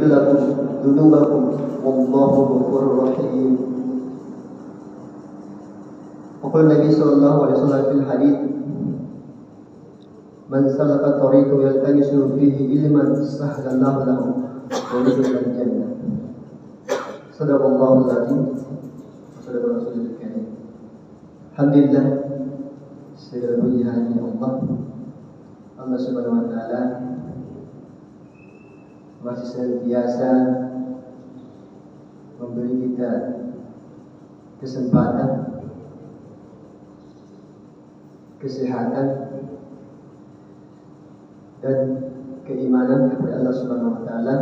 ويغفر لكم ذنوبكم والله غفور رحيم. وقال النبي صلى الله عليه وسلم في الحديث من سلك طريقا يلتمس فيه علما سهل الله له طريقا إلى الجنة. صدق الله العظيم وصدق رسوله الكريم. Alhamdulillah, segala puji hanya Allah Subhanahu wa taala masih senantiasa memberi kita kesempatan, kesehatan dan keimanan kepada Allah Subhanahu wa taala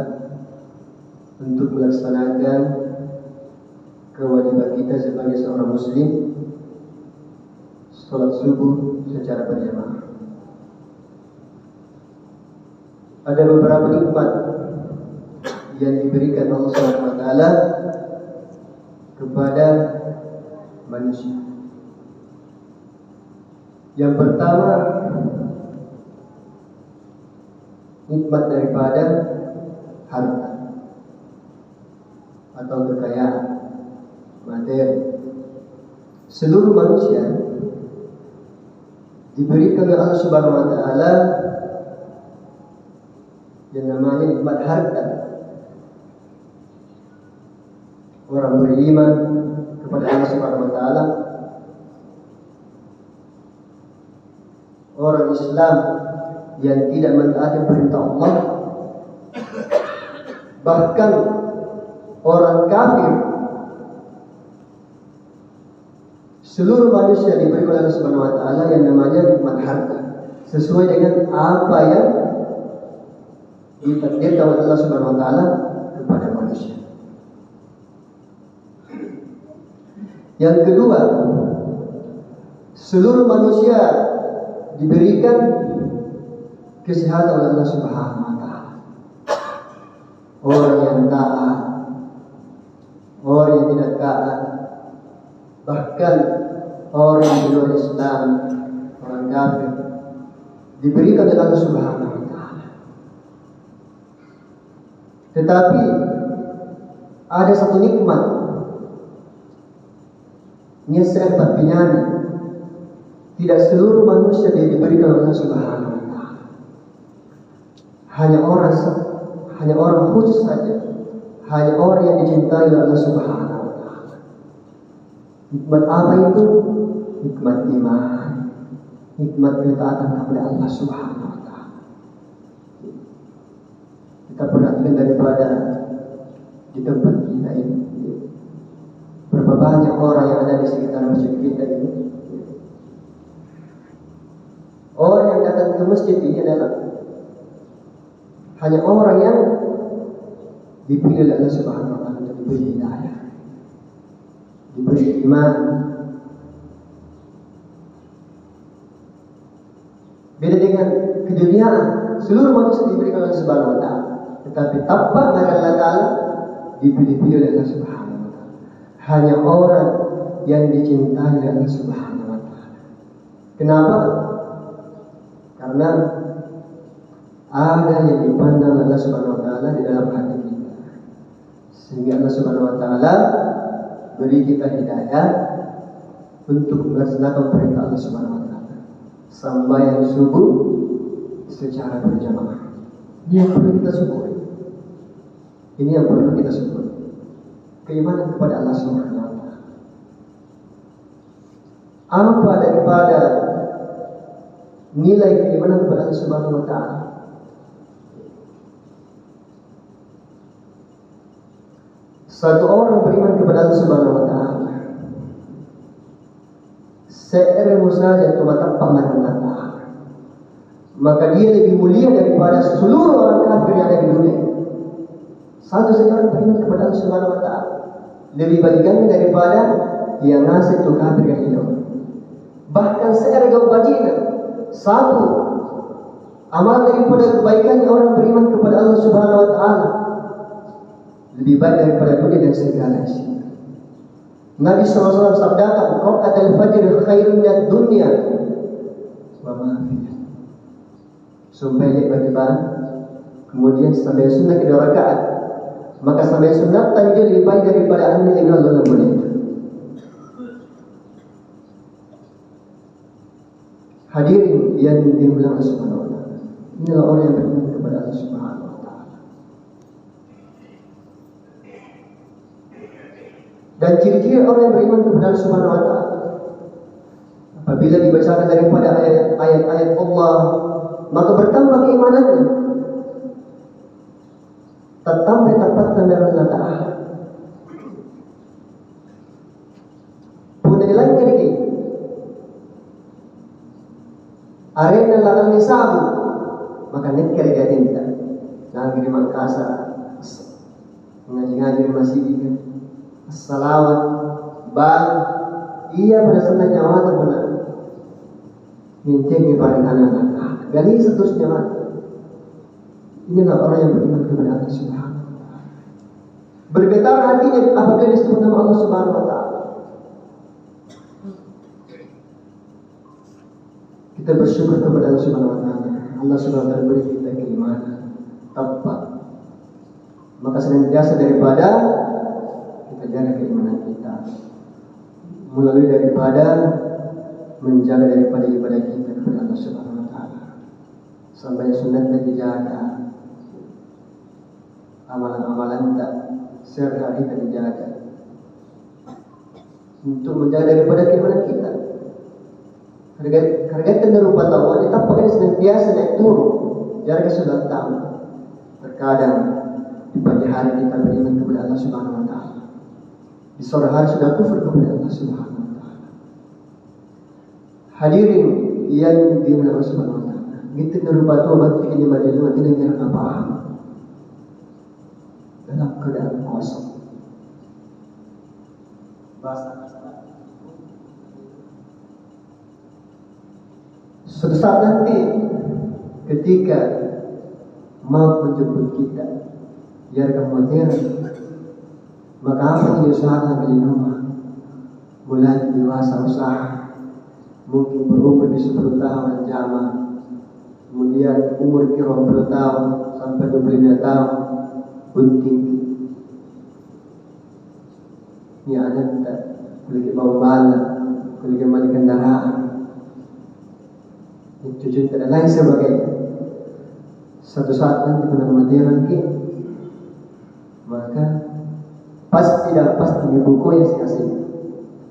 untuk melaksanakan kewajiban kita sebagai seorang muslim, salat subuh secara berjamaah. Ada beberapa nikmat yang diberikan Allah Subhanahu wa taala kepada manusia. Yang pertama, nikmat daripada harta atau kekayaan materi. Seluruh manusia diberikan oleh Allah Subhanahu wa taala yang namanya nikmat harta. Orang beriman kepada Allah Subhanahu wa taala, orang Islam yang tidak mentaati perintah Allah, bahkan orang kafir, seluruh manusia diberi oleh Allah Subhanahu wa taala yang namanya nikmat harta sesuai dengan apa yang ditakdirkan oleh Allah Subhanahu wa taala kepada manusia. Yang kedua, seluruh manusia diberikan kesehatan oleh Allah Subhanahu wa taala. Orang yang taat, orang yang tidak taat, bahkan orang yang di luar Islam, orang kafir, diberikan oleh Allah Subhanahu wa taala. Tetapi ada satu nikmat nyesel berpinyani, tidak seluruh manusia diberikan oleh Allah Subhanahu wa taala. Hanya orang khusus saja, hanya orang yang dicintai oleh Allah Subhanahu wa taala. Nikmat apa itu? Nikmat iman, nikmat ketaatan kepada Allah Subhanahu wa taala. Kita perhatikan daripada di tempat kita ini, berapa banyak orang yang ada di sekitar masjid kita ini. Orang yang datang ke masjid ini adalah hanya orang yang dipilih oleh Allah Subhanahu wa taala untuk diberi hidayah, diberi iman. Beda dengan keduniaan, seluruh manusia diberi oleh Allah Subhanahu wa taala, tetapi tanpa dari Allah taala dipilih-pilih oleh Allah Subhanahu wa taala. Hanya orang yang dicintai oleh Allah Subhanahu wa taala. Kenapa? Karena ada yang dipandang Allah Subhanahu wa taala di dalam hati kita, sehingga Allah Subhanahu wa taala beri kita hidayah untuk melaksanakan perintah Allah Subhanahu wa taala, sembahyang subuh secara berjamaah. Ini yang perlu kita syukuri. Ini yang perlu kita syukuri. Keimanan kepada Allah Subhanahu wa taala. Apa daripada nilai keimanan kepada Allah Subhanahu wa taala? Satu orang beriman kepada Allah Subhanahu wa taala, seilmu saja cuma tanpa merendahkan, maka dia lebih mulia daripada seluruh orang kafir yang ada di dunia. Satu saja orang beriman kepada Allah Subhanahu wa taala lebih bagiannya daripada yang ngasih itu kafir yang hidup. Bahkan secara bajingan, satu amal daripada kebaikan orang beriman kepada Allah Subhanahu wa taala lebih baik daripada dunia dan segala isinya. Nabi SAW sabdakan, "Raqatul fajr khairun minad dunya wa ma fiha." Sampai bagi kemudian sampai sunnah kedua rakaat Maka sampai sunat dia lebih baik daripada anda yang Allah boleh. Hadirin yang dimuliakan Allah Subhanahu wa taala. Inilah orang yang beriman kepada Allah Subhanahu wa taala. Dan ciri-ciri orang yang beriman kepada Allah Subhanahu wa taala, apabila dibacakan daripada ayat-ayat Allah, maka bertambah keimanannya. Tertambah tempatkan dari Allah Ta'ala. Punya lagi lagi. Arena lalang nisabu, maka nekir dia tinta. Lagi di Makassar, ngaji-ngaji di masjid ini, salawat, bang, iya pada senang nyawa tak benar. Minting ibarat anak-anak. Dari seterusnya mati. Inilah orang yang beriman kepada Allah Subhanahu wa taala. Bergetar hatinya apabila disebut nama Allah Subhanahu wa taala. Kita bersyukur kepada Allah Subhanahu wa taala. Allah Subhanahu wa taala beri kita keimanan, takwa. Maka senantiasa daripada kita jaga keimanan kita, melalui daripada menjaga daripada ibadah kita kepada Allah Subhanahu wa taala. Sampai sunatnya dijaga. Amalan-amalan tak sehari-hari kita dijaga untuk menjaga daripada keimanan kita. Harga rupa tahu tetap pakai senantiasa naik turun. Jaga sudah tahu. Terkadang di pagi hari kita beriman kepada Allah Subhanahu wa taala. Di sore hari sudah kufur kepada Allah Subhanahu wa taala. Hadirin yang dimuliakan Allah Subhanahu wa taala. Gitu rupa tahu bakti ini majelis tidak kira apa-apa. Dalam keadaan kosong. Suatu saat nanti ketika mau menjemput kita, biarkan modern, maka apa yang diusahakan di rumah? Mulai dewasa usaha, mungkin berumur di 10 tahun jamaah, kemudian umur kira 20 tahun sampai 25 tahun. Bunting ini ada tak kulit bawa bala, kulit mandi kendaraan, itu tidak lain sebagainya. Satu saat nanti benar mati lagi, maka pasti tidak pasti di buku yang saya kasih.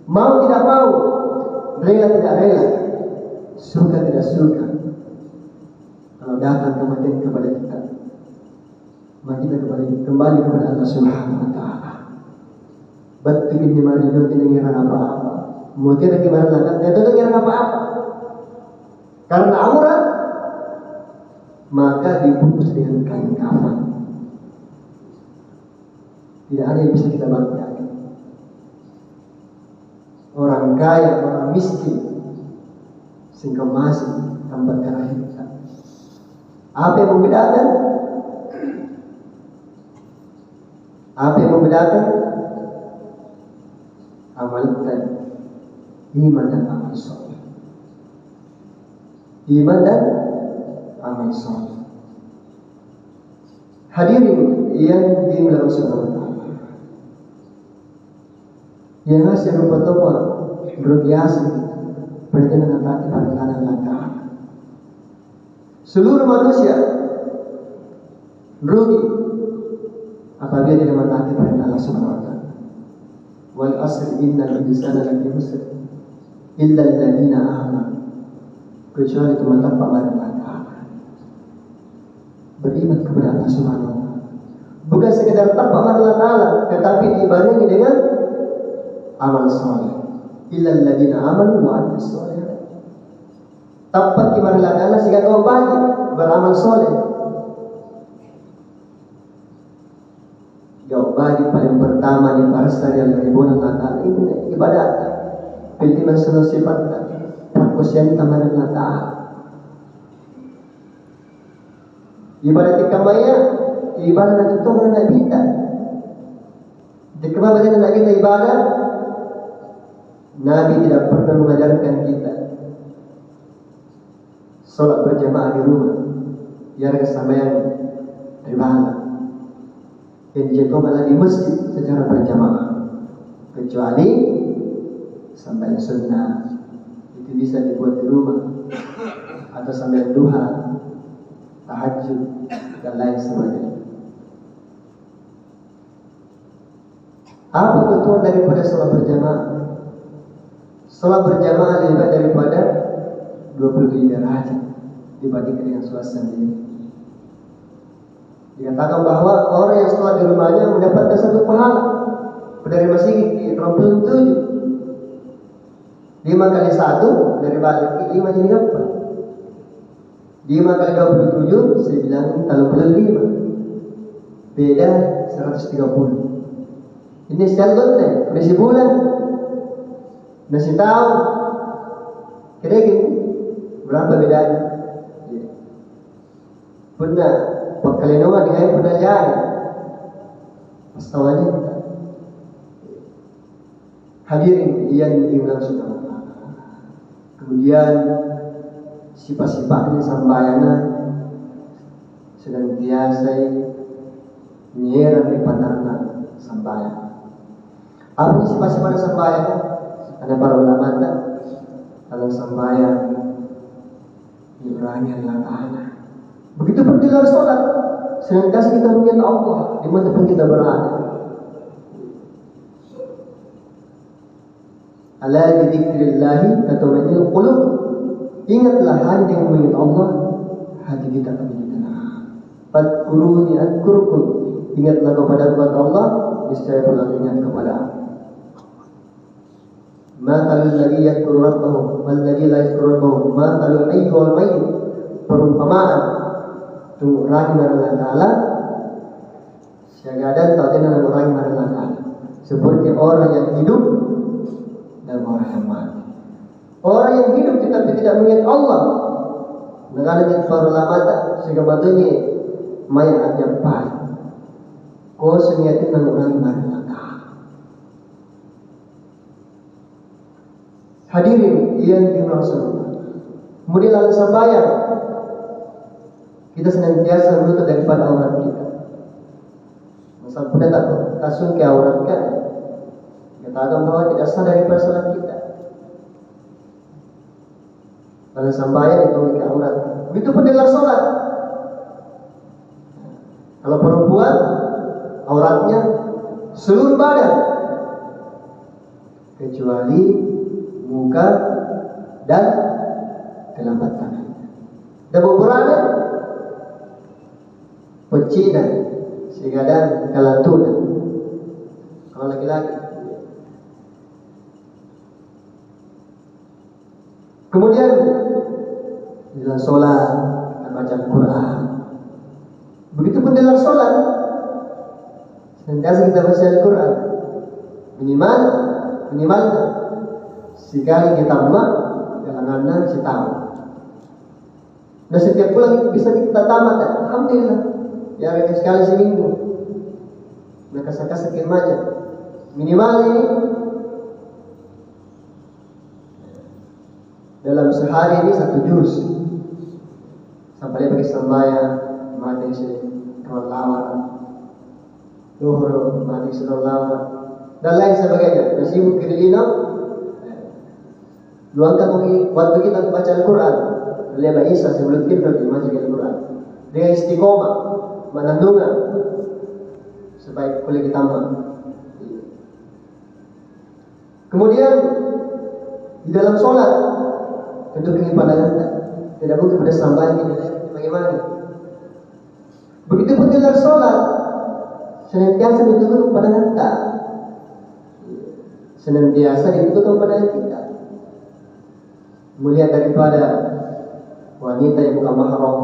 Mau tidak mau, rela tidak rela, suka tidak suka, kalau datang kematian kepada kita, maka kita kembali kepada Allah Subhanahu wa taala. Betul ini mari kita tidak apa-apa. Mungkin gimana lagi? Tidak dengar apa-apa. Karena aurat maka dibungkus dengan kain kafan. Tidak ada yang bisa kita bantu. Orang kaya, orang miskin, sehingga masih tempat terakhir kita. Apa yang membedakan? Apa yang membedakan? Amal tadi, iman dan amal soleh. Iman dan amal soleh. Hadirin yang dimuliakan Subhanahu wa taala. Yang hasil rupa toba berbiasa berjalan kaki pada kanan langkah. Seluruh manusia rugi apabila dia mentaati perintah Allah Subhanahu wa taala. Wal asr innal insana lafi khusr illa alladziina aamanu. Kecuali teman-teman Pak Marifat beriman kepada Allah Subhanahu wa taala. Bukan sekedar tanpa Allah taala, tetapi dibarengi dengan amal saleh. Illa alladziina aamanu wa 'amilus shalihat. Tapat kepada Allah taala sehingga kau bagi beramal soleh. Jawaban paling pertama di parasar yang beribadah Allah Ta'ala ini ibadat. Pilih masalah sifat perkusian tamaran Allah Ta'ala. Ibadat ikamaya, ibadat itu anak kita. Dikemah bagian anak kita ibadat, Nabi tidak pernah mengajarkan kita sholat berjamaah di rumah, biar kesamaan ibadah. yang dijatuhkan adalah di masjid secara berjamaah, kecuali sampai sunnah itu bisa dibuat di rumah atau sambil duha, tahajud dan lain sebagainya. Apa ketentuan daripada sholat berjamaah? Sholat berjamaah lebih baik daripada 23 derajat dibandingkan dengan sholat sendiri. Dikatakan bahwa orang yang sholat di rumahnya mendapatkan satu pahala dari masing 27. 5 kali 1 dari balik 5 jadi apa? 5 kali 27 saya bilang 35. Beda 130. Ini selanjutnya berisi bulan, nasi tahun. Kira-kira berapa bedanya? Benar, pekalian dengan penajaan. Pastawanya kita. Hadirin yang diulang sudah. Kemudian sifat-sifat ini sambayana senantiasa nyeran di pandangan sambayana. Apa sifat-sifat sambayana? Ada para ulama dalam sambayana Ibrahim Allah Ta'ala. Begitu pun di dalam sholat, senantiasa kita mengingat Allah dimanapun kita berada. Ala bidzikrillahi tatma'innul qulub. Ingatlah hanya dengan mengingat Allah, hati kita akan menjadi tenang. Fadkuruni adkurkum. Ingatlah kepada Allah, niscaya Allah ingat kepada aku. Matalul ladzi yadhkuru rabbahu wal ladzi la yadhkuru rabbahu matalul hayy wal mayyit. Perumpamaan tunggu rahim Allah Ta'ala syagadan ta'dina rahim Allah Ta'ala, seperti orang yang hidup dan orang yang mati. Orang yang hidup tetapi tidak mengingat Allah, mengalami perlamatan sehingga matanya mayat yang pahit. Kau sengaja mengurangi Allah Ta'ala. Hadirin yang dirahmati, kemudian lalu sambayang kita senantiasa menutup daripada aurat kita. Masa pun tak kasut ke aurat kan? Kita akan bahwa tidak sah daripada salat kita. Pada sambayang itu ke aurat. Begitu pun dalam salat. Kalau perempuan auratnya seluruh badan kecuali muka dan telapak tangan. Dan beberapa pecinan, sigadan, kalatunan. Kalau laki-laki. Kemudian dalam sholat kita baca Al-Quran. Begitupun dalam sholat senantiasa kita baca Al-Quran. Minimal sekali kita mak dalam anak setahun. Dan setiap bulan bisa kita tamat. Alhamdulillah. Ya sekali seminggu. Mereka sekian aja. Minimal ini dalam sehari ini 1 juz. Sampai dia bagi sembahyang mati selawat, zuhur mati selawat dan lain sebagainya. Nasibuk kidilina. Luangkan waktu kita baca Al-Quran. Lihat Isa sebelum kita baca Al-Quran. Dengan istiqomah, menandungan supaya boleh kita aman. Kemudian di dalam sholat tentu ingin pandangan tidak mungkin pada sampai kita bagaimana. Begitu pun dalam sholat senantiasa dituntut pandangan kita, senantiasa dituntut pandangan kita. Melihat daripada wanita yang bukan mahram,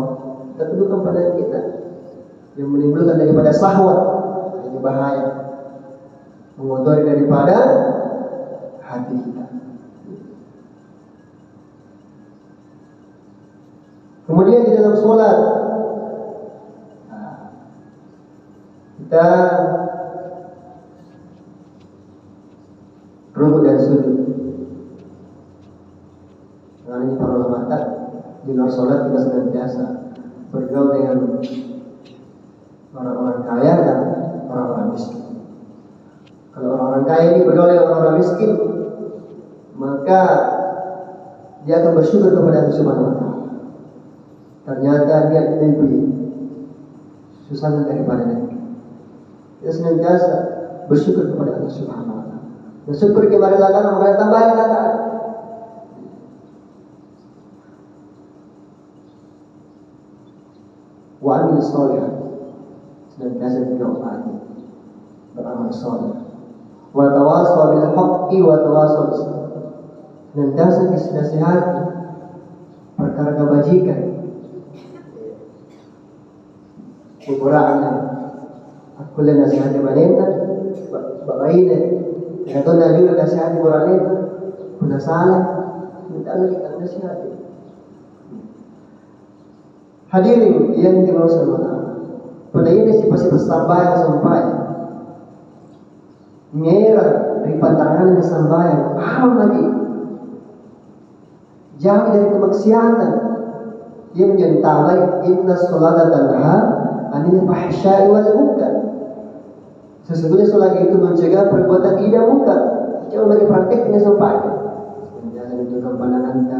kita tundukkan pandangan kita. Yang menimbulkan daripada syahwat, ini bahaya, mengotori daripada hati kita. Kemudian di dalam sholat kita rukuk dan sujud. Karena ini para ulama di dalam sholat kita senantiasa bergaul dengan orang-orang kaya dan orang kaya ini bergaul dengan orang miskin, maka dia akan bersyukur kepada Allah Subhanahu wa Ta'ala. Ternyata dia lebih susah daripada mereka. Dia senantiasa bersyukur kepada Allah Subhanahu wa Ta'ala. Bersyukur kepada Allah maka tambahan kata. Wa amil sholihan, senantiasa berdoa, beramal saleh. Wa tawassaw bil haqqi wa tawassaw bis sabr, senantiasa dinasihati perkara kebajikan. Kurangnya aku le nasihati manena babaine ya to na juga nasihati kurangnya kuna salah minta lagi kita nasihati. Hadirin yang dimaksud Allah, pada ini pasti sampai ngera dari pantangan sampai apa lagi jauh dari kemaksiatan. Dia menyentamai inna sholata tanha anil fahsya'i wal munkar. Sesungguhnya sholat itu mencegah perbuatan tidak munkar. Coba bagi prakteknya sampai. Senantiasa menunjukkan pandangan kita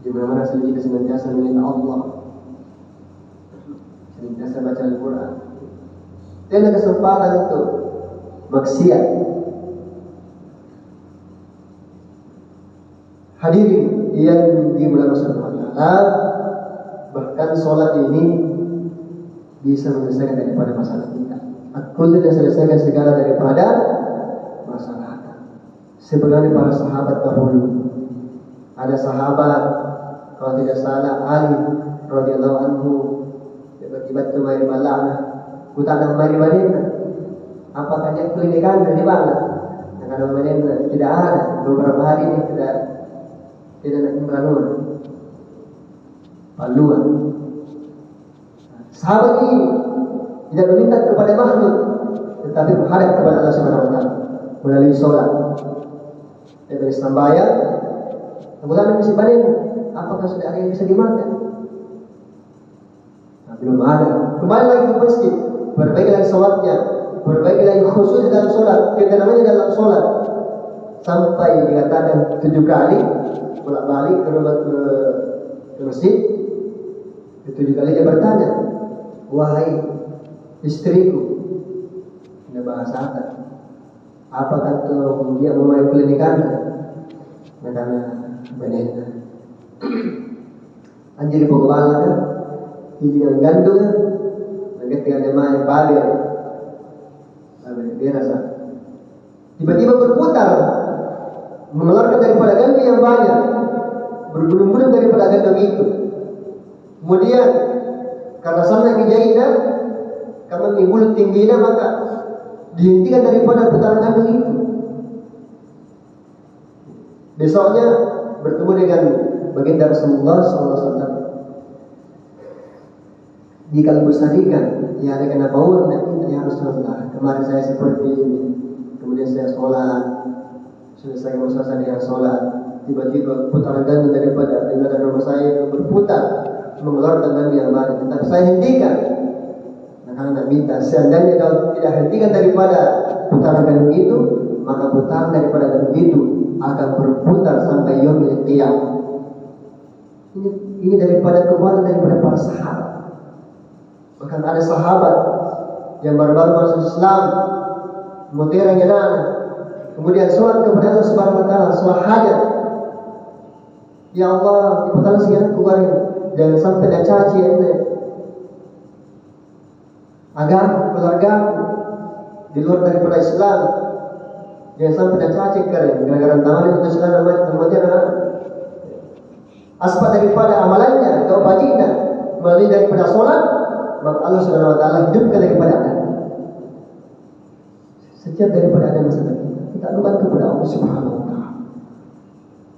di mana-mana kita senantiasa mengingat Allah, senantiasa baca Al-Quran. Tidak ada kesempatan untuk maksiat. Hadirin yang dimuliakan Allah, bahkan sholat ini bisa menyelesaikan daripada masalah kita. Aku tidak selesaikan segala daripada masalah kita. Sebenarnya para sahabat dahulu, ada sahabat kalau tidak salah Ali radhiyallahu anhu, tiba-tiba tu mari balana, utang mari balena. Apakah dia kelinikan dari bala? Karena balena tidak ada, beberapa hari ini tidak nak meranur. Paluan. Sahabat ini tidak meminta kepada makhluk, tetapi berharap kepada Allah Subhanahu wa Ta'ala melalui sholat. Dari sembahyang, kemudian masih balik. Apakah sudah ada yang bisa dimakan? Nah, belum ada. Kembali lagi ke masjid, perbaiki lagi sholatnya, perbaiki lagi khusus dalam sholat, ketenangannya dalam sholat, sampai dikatakan 7 kali bolak-balik ke masjid. 7 kali dia bertanya, wahai istriku, ini bahasa apakah dia memulai kelinikan? Karena benar. Anjir pengawal kan, dengan gandung, ketika dia main babel, dia rasa tiba-tiba berputar, mengeluarkan daripada gandung yang banyak, bergulung-gulung daripada gandung itu. Kemudian karena sampai kejadian, karena timbul tingginya maka dihentikan daripada putaran gandung itu. Besoknya bertemu dengan baginda Rasulullah SAW. Dikalbusarikan, ya ada kena bau, ya Rasulullah. Kemarin saya seperti ini, kemudian saya sholat, selesai selesai dengan sholat, tiba-tiba putaran gandung daripada di belakang rumah saya itu berputar, mengeluarkan gandung yang banyak. Tetapi saya hentikan. Nah, karena minta, seandainya kalau tidak hentikan daripada putaran gandung itu, maka putaran daripada gandung itu akan berputar sampai yaumil qiyamah. Ini daripada kekuatan daripada para sahabat. Bahkan ada sahabat yang baru-baru masuk Islam, mutiara gedana, kemudian sholat kepada Allah Subhanahu wa Ta'ala, sholat hajat. Ya Allah, ipatan siang kuarin, jangan sampai ada caci ini. Agama, keluarga di luar daripada Islam, jangan sampai ada caci keren. Gara-gara tangan itu Islam namanya asbab daripada amalannya atau bajinya melalui daripada sholat, maka Allah Subhanahu wa Ta'ala hidupkan daripada Anda. Setiap daripada ada masalah kita adukan kepada Allah Subhanahu wa Ta'ala.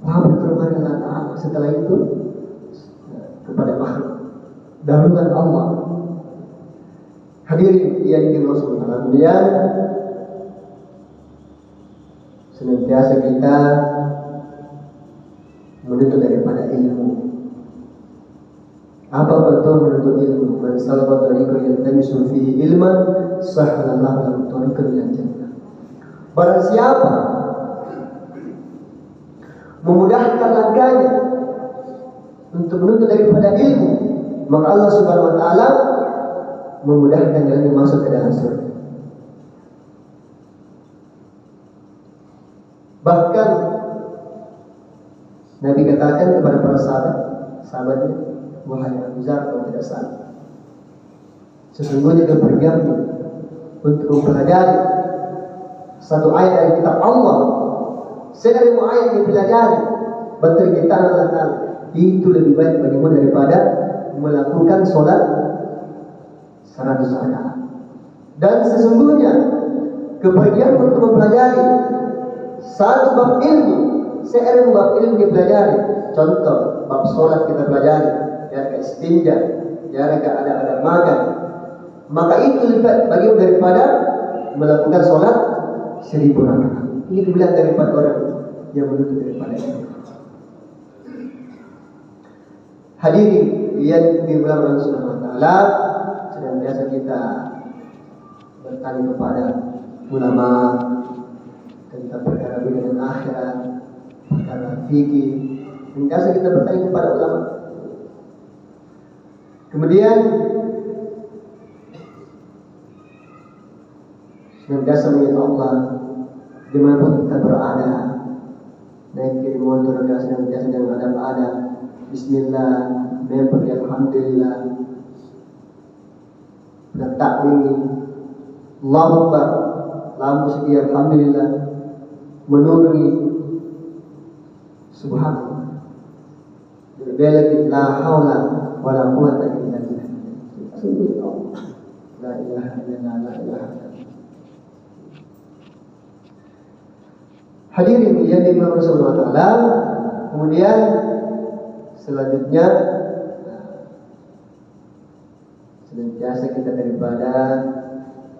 Maha berfirman Allah Ta'ala, setelah itu kepada makhluk, dahulukan Allah. Hadirin yang dimaksud Allah, kemudian senantiasa kita menuntut daripada ilmu. Apa betul menuntut ilmu? Man salaka tariqan yaltamisu fihi ilman, sahhalallahu lahu tariqan ilal jannah. Barang siapa memudahkan langkahnya untuk menuntut daripada ilmu, maka Allah Subhanahu wa taala memudahkan jalannya masuk ke dalam surga. Bahkan Nabi katakan kepada para sahabatnya, wahai Abu Dzar, kalau tidak salah, sesungguhnya kepergianmu untuk mempelajari satu ayat dari kitab Allah, seribu ayat yang dipelajari, betul kita Allah, itu lebih baik bagimu daripada melakukan sholat 100 rakaat. Dan sesungguhnya kepergian untuk mempelajari satu bab ilmu, seribu bab ilmu dipelajari. Contoh, bab sholat kita pelajari, jarak istinja, jarak ada makan, maka itu lebih baik bagimu daripada melakukan sholat 1000 rakaat. Ini dibilang daripada orang yang menuntut daripada itu. Hadirin yang dimuliakan Allah Subhanahu wa taala, senantiasa kita bertanya kepada ulama tentang perkara dunia dan akhirat, perkara fikih. Senantiasa kita bertanya kepada ulama. Kemudian senantiasa mengingat Allah dimanapun kita berada, naik kiri motor dan senantiasa jangan ada Bismillah, pergi Alhamdulillah, dan takbir, Allahu Akbar, lampu segi Alhamdulillah, menuruni Subhanallah, berbelak la haula wala quwwata illa billah. La ilaha illallah, la ilaha illallah. Hadirin yang dimuliakan Allah Subhanahu wa taala, kemudian selanjutnya senantiasa kita daripada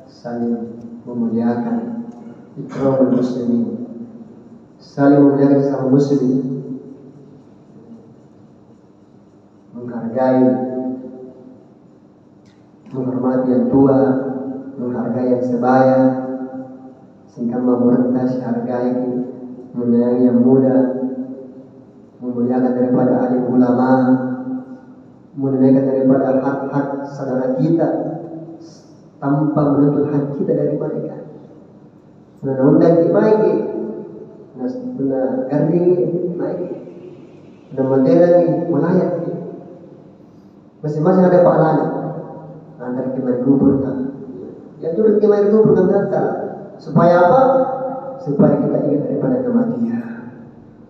saling memuliakan, ikramul muslimin, saling memuliakan sesama muslim, menghargai, menghormati yang tua, menghargai yang sebaya, sehingga memerintah hargai, menyayangi yang muda, memuliakan daripada alim ulama, memuliakan daripada hak-hak saudara kita tanpa menuntut hak kita dari mereka. Undang baik, benar ganding baik, benar modern melayat. Masing-masing ada pahalanya. Antara kemari kubur kan, yang turun kemari kubur kan datang. Supaya apa? Supaya kita ingat daripada kematian.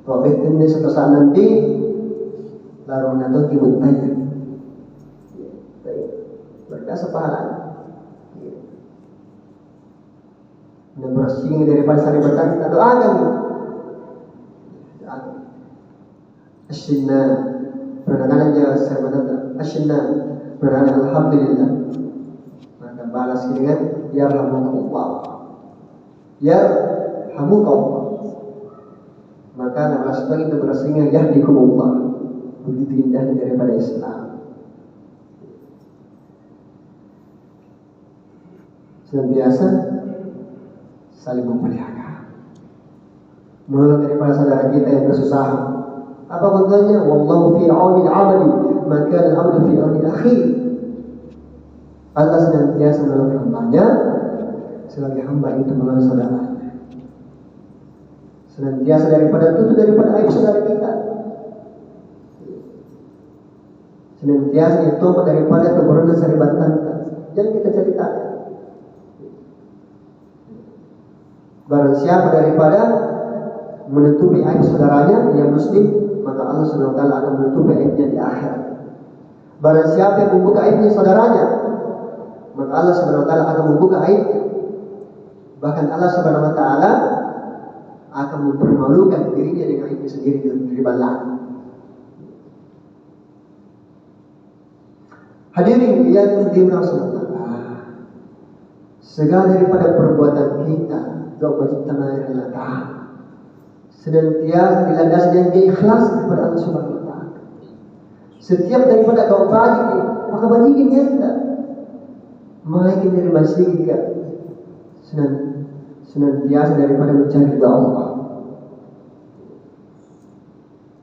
Wabit ini suatu saat nanti larung nato kibut tanya berkasa pahala dan bersing daripada saribatan kita doakan asyinna beranakan aja saribatan asyinna beranakan Alhamdulillah, maka balas dengan yarhamukallah, yarhamukallah. Maka nama Rasulullah itu berasingnya yahdikumullah. Begitu indahnya daripada Islam. Senantiasa saling memuliakan, menolong daripada saudara kita yang kesusahan. Apa contohnya? Wallahu fi auni al-'abdi, maka al-'abdu fi auni akhi. Allah senantiasa menolong hamba-Nya selagi hamba itu menolong saudara. Senantiasa daripada tutup daripada aib saudara kita, senantiasa itu daripada keburukan saribatan kita. Jangan kita ceritakan. Barang siapa daripada menutupi aib saudaranya yang muslim, maka Allah Subhanahu wa taala akan menutupi aibnya di akhirat. Barang siapa yang membuka aibnya saudaranya, maka Allah Subhanahu wa taala akan membuka aibnya. Bahkan Allah Subhanahu wa taala akan mempermalukan dirinya dengan aibnya sendiri di balaak. Hadirin yang dimuliakan Allah, segala daripada perbuatan kita doa cipta senantiasa dilandasi dengan ikhlas kepada Allah Subhanahu wa taala. Setiap daripada doa bagi maka bagikan kita, maikin dari masjid senantiasa daripada mencari ridha Allah.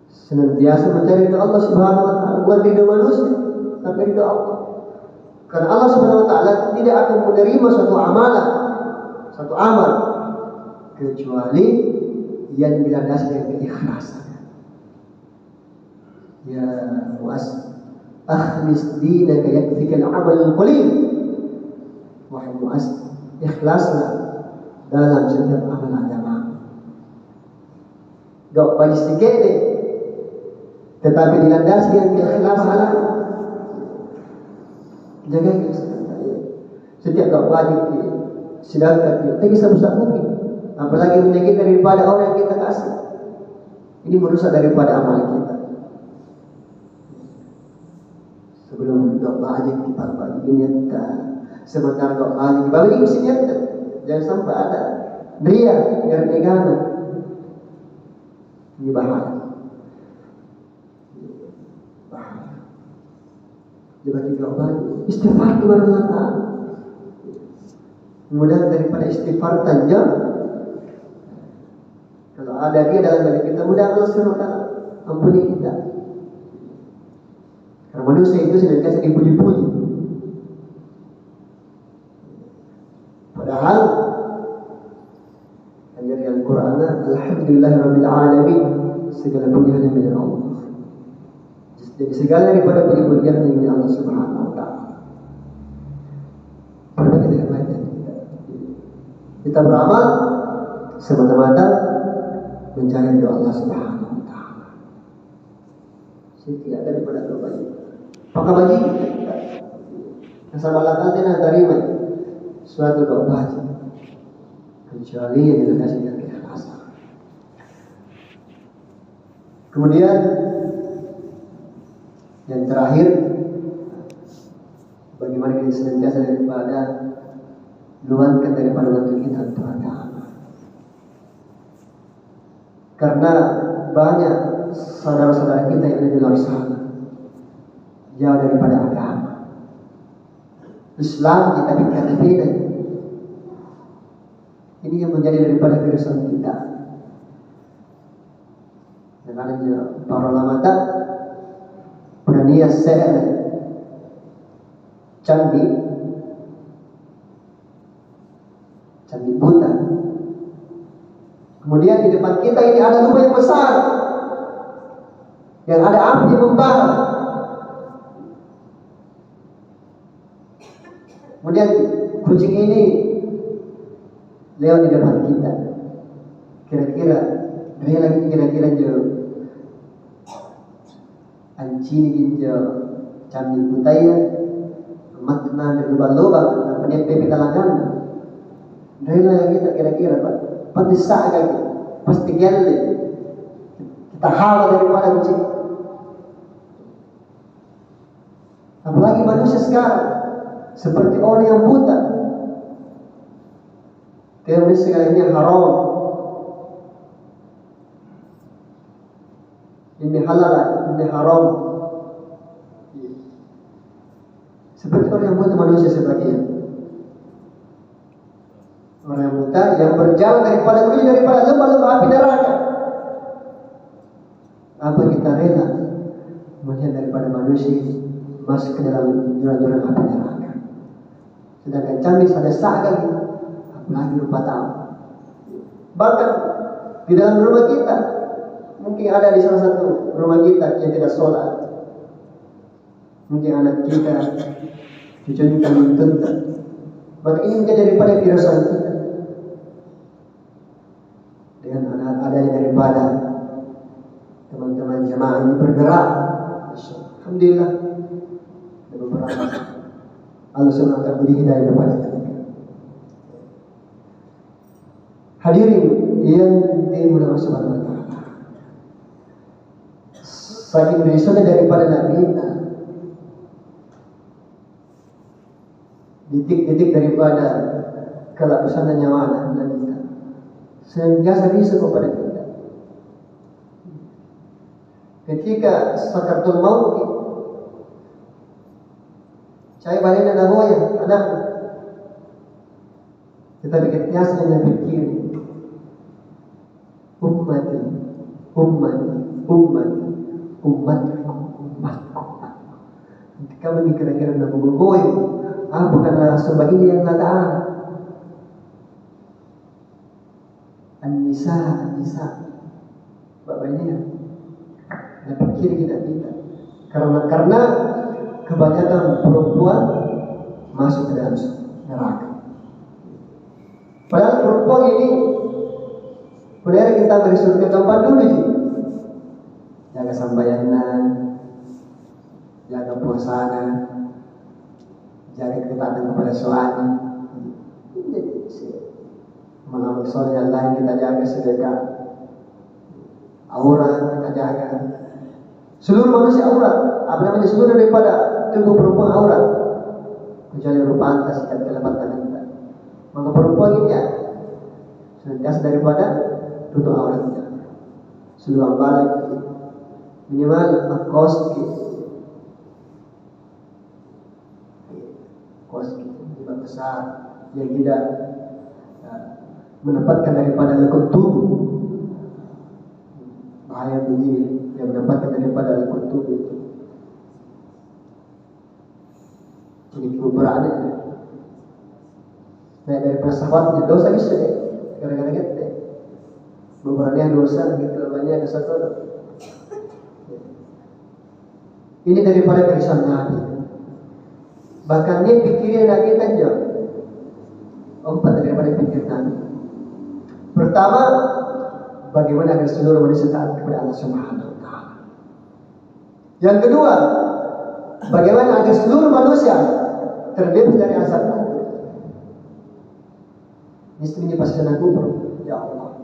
Senantiasa mencari ridha Allah Subhanahu wa taala, bukan ridha manusia, tapi ridha Allah. Karena Allah Subhanahu wa taala tidak akan menerima suatu amal kecuali yang dilandasi dengan keikhlasan. Ya mu'az akhlis dinaka yakfika al-amal al-qalil. Wahai mu'az, ikhlaslah dalam setiap amal agama. Gak banyak sedikit deh, tetapi dilandasi dengan keikhlasan. Jaga keikhlasan. Setiap gak wajib sedangkan kita bisa besar mungkin. Apalagi menyakiti daripada orang yang kita kasih. Ini merusak daripada amal kita. Sebelum doa aja kita bagi niatkan. Sementara doa aja kita bagi mesti niatkan. Jangan sampai ada ria, negana. Ini bahaya. Dibagi doa istighfar kepada Allah Ta'ala. Kemudian daripada istighfar tajam, kalau ada dia dalam diri kita, mudah Allah SWT ampuni kita. Karena manusia itu senantiasa dipuji-puji. Padahal dari Al-Quran, Alhamdulillahirabbil alamin, segala puji hanya milik Allah. Jadi segala daripada puji-pujian hanya milik Allah Subhanahu wa taala. Berbagi dengan baik kita beramal semata-mata mencari ridha Allah Subhanahu wa taala. Setiap daripada doa ini. Maka bagi kita sama lakal dan terima suatu doa baca kecuali yang dikasih dengan keikhlasan. Kemudian yang terakhir, bagaimana kita senantiasa daripada luangkan daripada waktu kita untuk agama. Karena banyak saudara-saudara kita yang ada di luar sana jauh daripada agama. Islam kita pikir beda. Ini yang menjadi daripada keresahan kita. Dan adanya para ulama tak berniat saya candi buta. Kemudian di depan kita ini ada lubang yang besar, yang ada api yang membara. Kemudian kucing ini lewat di depan kita. Kira-kira jauh ancini ginjo candi butaya makna dari lubang-lubang apa dia pepe kalangan. Rela kita kira-kira Pak, pasti sakit, pasti gelde. Kita halau daripada kucing. Apalagi manusia sekarang seperti orang yang buta. Teori segala ini haram. Ini halal, ini haram. Seperti orang yang buta manusia sebagian. Orang yang buta yang berjalan daripada lembah-lembah api neraka. Apa kita rela melihat daripada manusia masuk ke dalam jurang-jurang api neraka? Sedangkan candi ada saat apalagi rupa tahu. Bahkan di dalam rumah kita mungkin ada di salah satu rumah kita yang tidak sholat. Mungkin anak kita cucunya belum tentu. Maka ini menjadi daripada firasat kita. Dengan adanya daripada teman-teman jemaah ini bergerak, alhamdulillah, ada beberapa Allah SWT beri hidayah kepada kita. Hadirin yang dimulai Allah Subhanahu wa taala. Saking berisaunya daripada Nabi kita, detik-detik daripada kelakusan nyawa anak kita, senantiasa risau kepada kita. Ketika sakaratul maut, saya balik anak goyang, anak Kita bikin kias dengan pikir ummati, ummati, ummati, umatku, umatku. Nanti kami kira-kira nak bergoy, bukanlah sebagian yang nadaan. An-nisa, an-nisa. Bapak ini ya, nah pikir kita. Karena kebanyakan perempuan masuk ke dalam neraka. Padahal perempuan ini benar kita beri surga gampang dulu ji. Jaga sambayangan, jaga puasana, jaga ketaatan kepada suami. Mengamal soleh yang lain kita jaga, sedekah, aurat kita jaga. Seluruh manusia aurat, apa namanya, seluruh daripada tubuh perempuan aurat, kecuali rupa atas ikat telapak tangan. Maka perempuan ini ya senantiasa daripada tutup auratnya, seluruh balik minimal kos lima besar yang tidak menempatkan daripada lekuk tubuh. Bahaya begini yang menempatkan daripada lekuk tubuh itu. Ini keberannya. Nah, dari sahabatnya dosa bisa deh, gara-gara gitu. Beberapa dosa gitu, banyak dosa tuh. Ini daripada kerisauan Nabi. Bahkan dia pikirin lagi aja. Empat daripada pikiran Nabi. Pertama, bagaimana agar seluruh manusia taat kepada Allah Subhanahu wa Ta'ala. Yang kedua, bagaimana agar seluruh manusia terbebas dari azab. Ini pasti sana kubur. Ya Allah,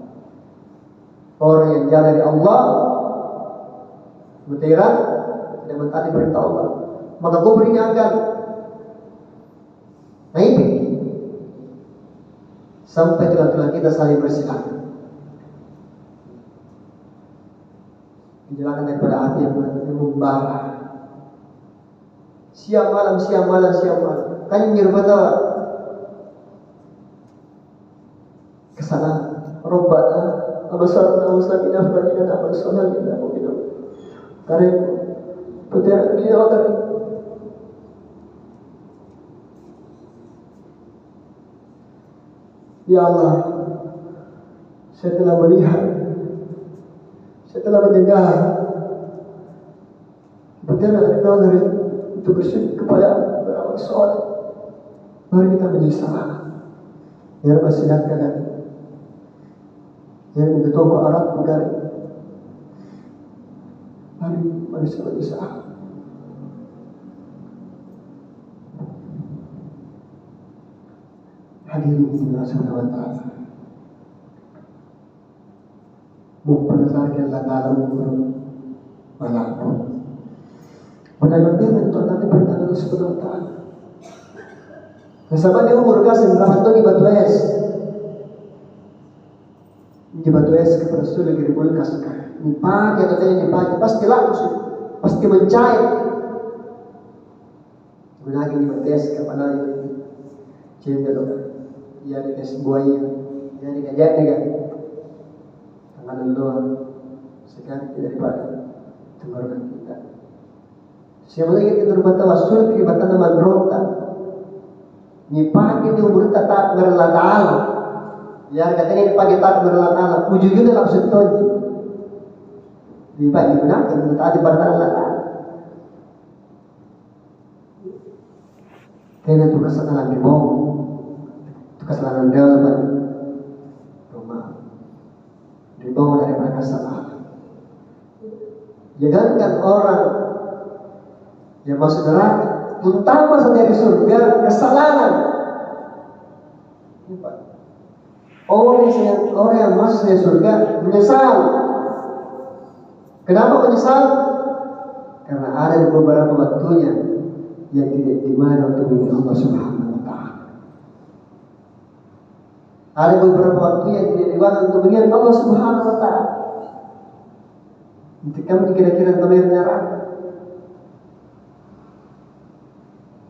orang yang jauh dari Allah, mutiara tidak mentaati perintah Allah, maka kubur ini akan naik sampai tulang-tulang kita saling bersilang, dijelakan daripada api yang membara. Siang malam. Kan nyerbata kesalahan. Robbana abasarna wasakina fadina amal soleh kita mungkin. Karena betul dia orang. Ya Allah, saya telah melihat, saya telah mendengar betul dari untuk bersyukur kepada beramal soleh. Mari kita menyesal. Biar masih nak kagak. Yang betul ke Arab bukan. Mari manusia berusaha. Hadirin Allah Subhanahu wa Ta'ala. Berdasarkan Allah Ta'ala umur malaku. Benar-benar untuk nanti perintah Allah Subhanahu wa Ta'ala. Nasabah dia umur kasih berapa di batu es. Di batu es kepada sudah lagi kulkas. Dipakai atau tidak dipakai pasti langsung, pasti mencair. Lagi di batu es kepada cendol. Dia di es buaya, dia di gajah kan. Tangan dulu sekian daripada tenggorokan kita. Siapa lagi kita berbata wasul keribatan nama rota. Dipakai di umur tak berlatal. Ya katanya dipakai tak berlatal. Ujungnya dalam seton. Dipakai digunakan tak berlatal. Karena itu kesalahan di bawah. Itu kesalahan dalam rumah. Di bawah daripada kesalahan. Jangankan orang yang masuk neraka, terutama saja di surga, kesalahan. Orang yang masuk di surga menyesal. Kenapa menyesal? Karena ada beberapa waktunya yang tidak dimana untuk mengingat Allah Subhanahu wa Ta'ala. Ada beberapa waktu yang tidak dimana untuk mengingat Allah Subhanahu wa Ta'ala. Nanti kamu kira-kira kembali neraka.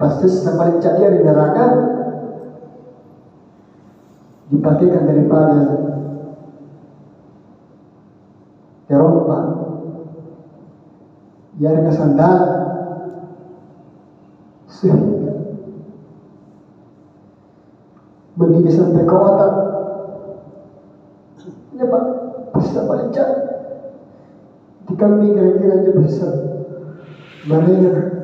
Pasti sampai dia di neraka. dipakaikan daripada Eropa, di harga sandal, sehingga mendidik sampai ke otak. Ini Pak, bisa baca. Di kami kira-kira dia bisa mereka.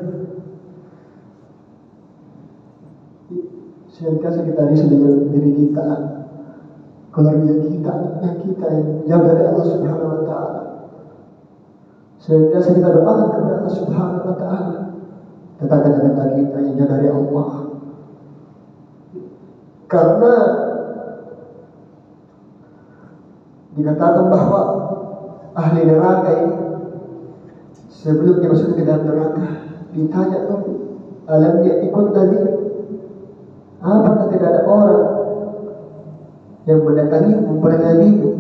Senantiasa kita risau dengan diri kita, keluarga kita, anak kita yang jauh dari Allah Subhanahu Wa Taala. Senantiasa kita doakan kepada Allah Subhanahu Wa Taala, tetangga-tetangga kita yang jauh dari Allah. Karena dikatakan bahwa ahli neraka ini sebelum dia masuk ke dalam neraka ditanya dulu, alam ya'tikum nadhir, apakah tidak ada orang yang mendatangimu?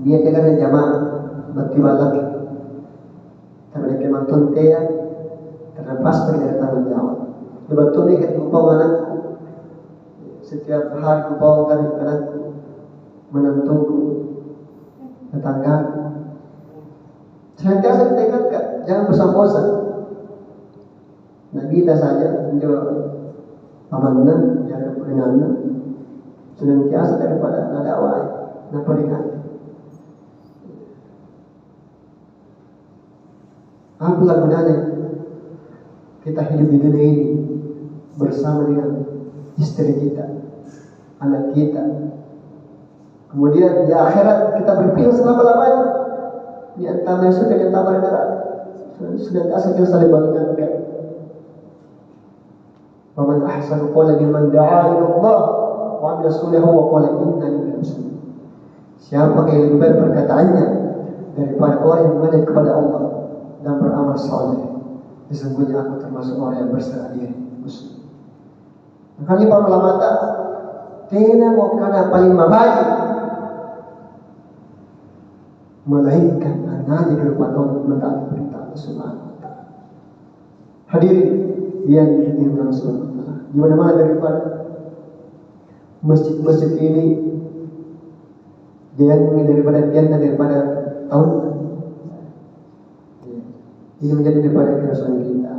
Dia dengan jamaah bertimbang karena kemang tuntea terlepas dari tanggung jawab. Betul ni kita upah anakku, setiap hari upah dari anakku, menentuku, tetangga. Senantiasa kita ingatkan, jangan bosan-bosan. Nabi kita saja menjawab amanah, jaga peringanan, senantiasa daripada nadawai, dan peringatan. Apalah gunanya kita hidup di dunia ini bersama dengan istri kita, anak kita. Kemudian di akhirat kita berpihak selama-lamanya di antara surga dan antara neraka. Senantiasa kita saling mengingatkan. Wa man ahsanu qawlan mimman da'a ila Allah wa 'amila shalihan wa qala innani minal muslimin. Siapa yang lebih baik perkataannya daripada orang yang mengajak kepada Allah dan beramal saleh? Sesungguhnya aku termasuk orang yang berserah diri, muslim. Makanya para ulama tidak mau kana paling mabaji melainkan anak di rumah Allah mentaati perintah Allah Subhanahu Wa Taala. Hadirin yang dimuliakan Allah, di mana-mana daripada masjid-masjid ini, jangan daripada tahun ini menjadi daripada keresahan kita.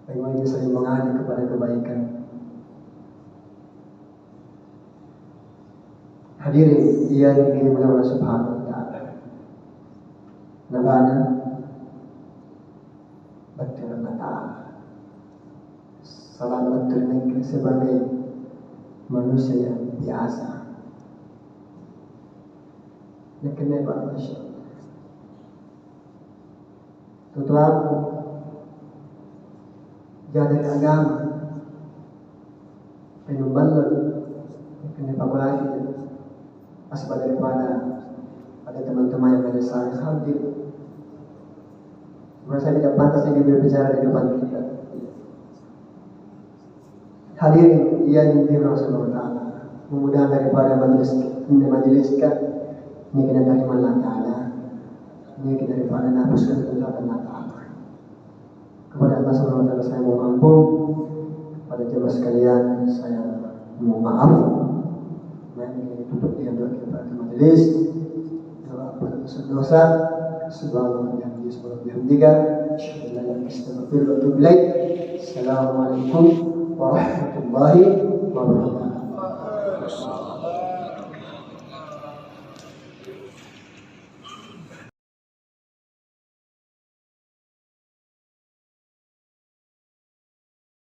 Bagaimana saling mengajak kepada kebaikan. Hadirin yang dimuliakan Allah Subhanahu Wa Taala. Nabana berterima kasih. Salam berterima sebagai manusia yang biasa. Nak kena buat masyarakat. Tutu aku jauh dari agama, penumbal kena pagulati asal daripada ada teman-teman yang ada saya hadir. Merasa tidak pantas ini berbicara di depan kita. Hadirin yang dimaksud Allah Taala, mudah-mudahan daripada majeliskan ini kena terima Allah Taala. Ini kita daripada nafaskan kepada Allah Ta'ala. Kepada Allah SWT saya mau ampun. Kepada jemaah sekalian saya mau maaf. Mari kita tutup dengan doa kepada majelis. Doa pada dosa. Subhanallah yang disebut bihamdika. Assalamualaikum warahmatullahi wabarakatuh.